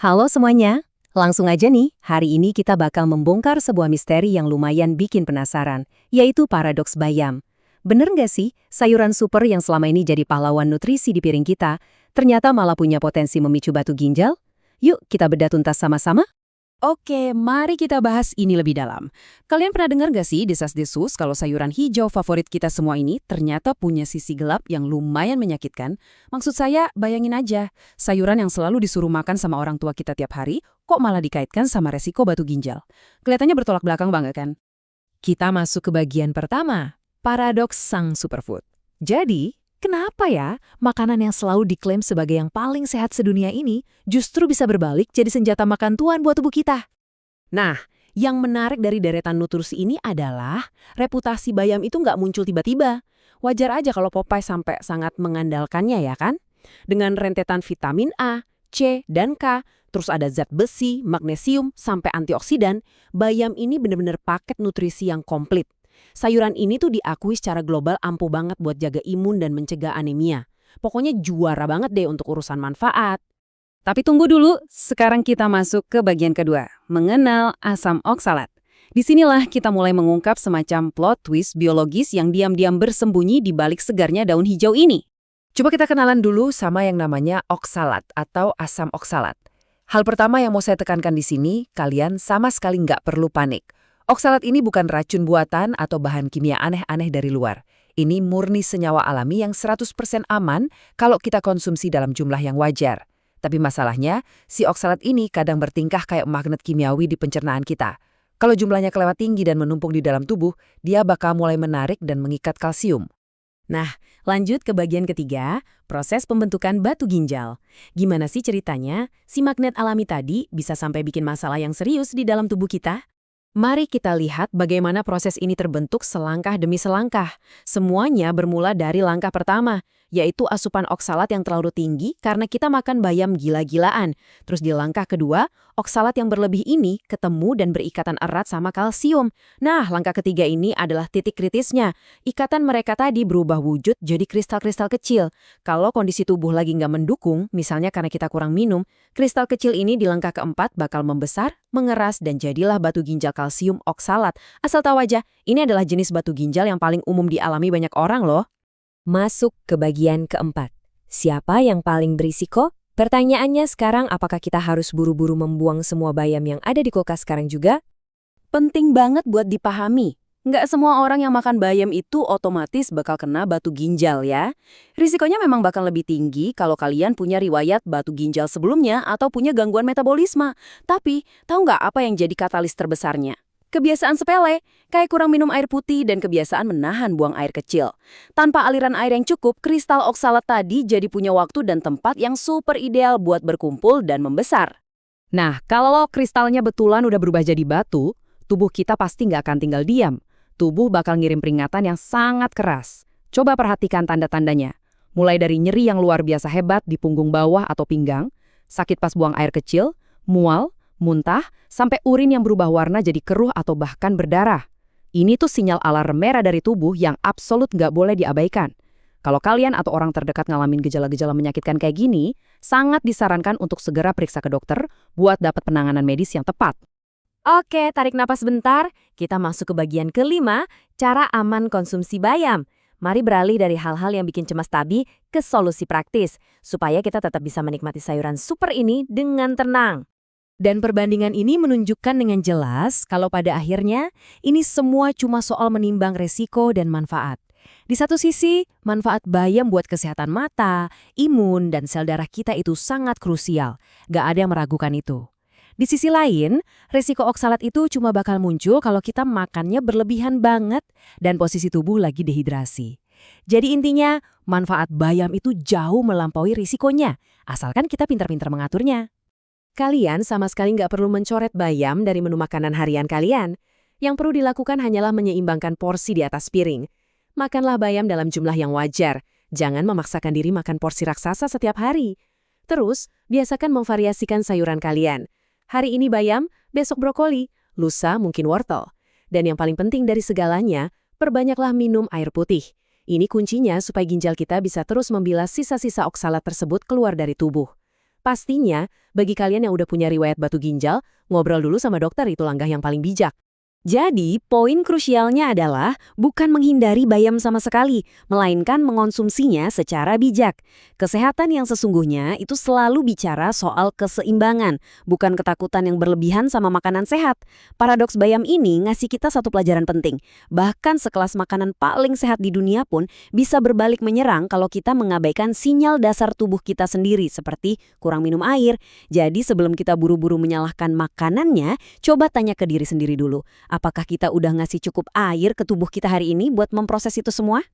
Halo semuanya, langsung aja nih, hari ini kita bakal membongkar sebuah misteri yang lumayan bikin penasaran, yaitu paradoks bayam. Bener nggak sih, sayuran super yang selama ini jadi pahlawan nutrisi di piring kita, ternyata malah punya potensi memicu batu ginjal? Yuk, kita bedah tuntas sama-sama. Oke, mari kita bahas ini lebih dalam. Kalian pernah dengar gak sih desas-desus kalau sayuran hijau favorit kita semua ini ternyata punya sisi gelap yang lumayan menyakitkan? Maksud saya, bayangin aja, sayuran yang selalu disuruh makan sama orang tua kita tiap hari, kok malah dikaitkan sama resiko batu ginjal? Kelihatannya bertolak belakang banget kan? Kita masuk ke bagian pertama, paradoks sang superfood. Jadi, kenapa ya makanan yang selalu diklaim sebagai yang paling sehat sedunia ini justru bisa berbalik jadi senjata makan tuan buat tubuh kita? Nah, yang menarik dari deretan nutrisi ini adalah reputasi bayam itu nggak muncul tiba-tiba. Wajar aja kalau Popeye sampai sangat mengandalkannya ya kan? Dengan rentetan vitamin A, C, dan K, terus ada zat besi, magnesium, sampai antioksidan, bayam ini benar-benar paket nutrisi yang komplit. Sayuran ini tuh diakui secara global ampuh banget buat jaga imun dan mencegah anemia. Pokoknya juara banget deh untuk urusan manfaat. Tapi tunggu dulu, sekarang kita masuk ke bagian kedua, mengenal asam oksalat. Disinilah kita mulai mengungkap semacam plot twist biologis yang diam-diam bersembunyi di balik segarnya daun hijau ini. Coba kita kenalan dulu sama yang namanya oksalat atau asam oksalat. Hal pertama yang mau saya tekankan di sini, kalian sama sekali nggak perlu panik. Oksalat ini bukan racun buatan atau bahan kimia aneh-aneh dari luar. Ini murni senyawa alami yang 100% aman kalau kita konsumsi dalam jumlah yang wajar. Tapi masalahnya, si oksalat ini kadang bertingkah kayak magnet kimiawi di pencernaan kita. Kalau jumlahnya kelewat tinggi dan menumpuk di dalam tubuh, dia bakal mulai menarik dan mengikat kalsium. Nah, lanjut ke bagian ketiga, proses pembentukan batu ginjal. Gimana sih ceritanya, si magnet alami tadi bisa sampai bikin masalah yang serius di dalam tubuh kita? Mari kita lihat bagaimana proses ini terbentuk selangkah demi selangkah. Semuanya bermula dari langkah pertama, yaitu asupan oksalat yang terlalu tinggi karena kita makan bayam gila-gilaan. Terus di langkah kedua, oksalat yang berlebih ini ketemu dan berikatan erat sama kalsium. Nah, langkah ketiga ini adalah titik kritisnya. Ikatan mereka tadi berubah wujud jadi kristal-kristal kecil. Kalau kondisi tubuh lagi nggak mendukung, misalnya karena kita kurang minum, kristal kecil ini di langkah keempat bakal membesar, mengeras, dan jadilah batu ginjal kalsium oksalat. Asal tahu aja, ini adalah jenis batu ginjal yang paling umum dialami banyak orang loh. Masuk ke bagian keempat. Siapa yang paling berisiko? Pertanyaannya sekarang, apakah kita harus buru-buru membuang semua bayam yang ada di kulkas sekarang juga? Penting banget buat dipahami. Nggak semua orang yang makan bayam itu otomatis bakal kena batu ginjal ya. Risikonya memang bakal lebih tinggi kalau kalian punya riwayat batu ginjal sebelumnya atau punya gangguan metabolisme. Tapi, tahu nggak apa yang jadi katalis terbesarnya? Kebiasaan sepele, kayak kurang minum air putih dan kebiasaan menahan buang air kecil. Tanpa aliran air yang cukup, kristal oksalat tadi jadi punya waktu dan tempat yang super ideal buat berkumpul dan membesar. Nah, kalau kristalnya betulan udah berubah jadi batu, tubuh kita pasti nggak akan tinggal diam. Tubuh bakal ngirim peringatan yang sangat keras. Coba perhatikan tanda-tandanya. Mulai dari nyeri yang luar biasa hebat di punggung bawah atau pinggang, sakit pas buang air kecil, mual, muntah, sampai urin yang berubah warna jadi keruh atau bahkan berdarah. Ini tuh sinyal alarm merah dari tubuh yang absolut nggak boleh diabaikan. Kalau kalian atau orang terdekat ngalamin gejala-gejala menyakitkan kayak gini, sangat disarankan untuk segera periksa ke dokter buat dapat penanganan medis yang tepat. Oke, tarik napas bentar. Kita masuk ke bagian kelima, cara aman konsumsi bayam. Mari beralih dari hal-hal yang bikin cemas tadi ke solusi praktis, supaya kita tetap bisa menikmati sayuran super ini dengan tenang. Dan perbandingan ini menunjukkan dengan jelas kalau pada akhirnya ini semua cuma soal menimbang resiko dan manfaat. Di satu sisi, manfaat bayam buat kesehatan mata, imun, dan sel darah kita itu sangat krusial. Gak ada yang meragukan itu. Di sisi lain, resiko oksalat itu cuma bakal muncul kalau kita makannya berlebihan banget dan posisi tubuh lagi dehidrasi. Jadi intinya, manfaat bayam itu jauh melampaui risikonya, asalkan kita pintar-pintar mengaturnya. Kalian sama sekali nggak perlu mencoret bayam dari menu makanan harian kalian. Yang perlu dilakukan hanyalah menyeimbangkan porsi di atas piring. Makanlah bayam dalam jumlah yang wajar. Jangan memaksakan diri makan porsi raksasa setiap hari. Terus, biasakan memvariasikan sayuran kalian. Hari ini bayam, besok brokoli, lusa mungkin wortel. Dan yang paling penting dari segalanya, perbanyaklah minum air putih. Ini kuncinya supaya ginjal kita bisa terus membilas sisa-sisa oksalat tersebut keluar dari tubuh. Pastinya, bagi kalian yang udah punya riwayat batu ginjal, ngobrol dulu sama dokter itu langkah yang paling bijak. Jadi, poin krusialnya adalah bukan menghindari bayam sama sekali, melainkan mengonsumsinya secara bijak. Kesehatan yang sesungguhnya itu selalu bicara soal keseimbangan, bukan ketakutan yang berlebihan sama makanan sehat. Paradoks bayam ini ngasih kita satu pelajaran penting. Bahkan sekelas makanan paling sehat di dunia pun bisa berbalik menyerang kalau kita mengabaikan sinyal dasar tubuh kita sendiri, seperti kurang minum air. Jadi sebelum kita buru-buru menyalahkan makanannya, coba tanya ke diri sendiri dulu. Apakah kita udah ngasih cukup air ke tubuh kita hari ini buat memproses itu semua?